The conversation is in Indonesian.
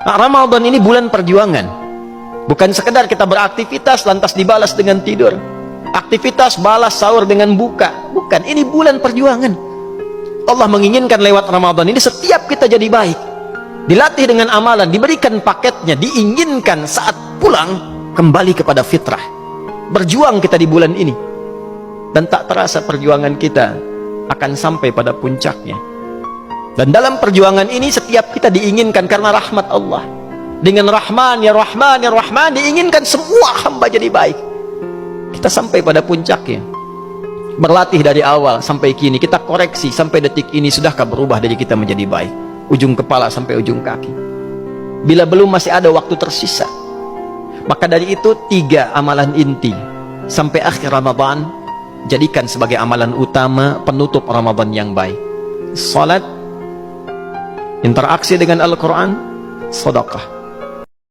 Nah, Ramadan ini bulan perjuangan. Bukan sekedar kita beraktivitas lantas dibalas dengan tidur. Aktivitas balas sahur dengan buka. Bukan, ini bulan perjuangan. Allah menginginkan lewat Ramadan ini setiap kita jadi baik. Dilatih dengan amalan, diberikan paketnya, diinginkan saat pulang kembali kepada fitrah. Berjuang kita di bulan ini. Dan tak terasa perjuangan kita akan sampai pada puncaknya. Dan dalam perjuangan ini setiap kita diinginkan karena rahmat Allah. Dengan Rahman ya Rahman ya Rahman diinginkan semua hamba jadi baik. Kita sampai pada puncaknya. Berlatih dari awal sampai kini, kita koreksi sampai detik ini, sudahkah berubah dari kita menjadi baik? Ujung kepala sampai ujung kaki. Bila belum, masih ada waktu tersisa. Maka dari itu 3 amalan inti sampai akhir Ramadan jadikan sebagai amalan utama penutup Ramadan yang baik. Salat, interaksi dengan Al-Quran, sedekah.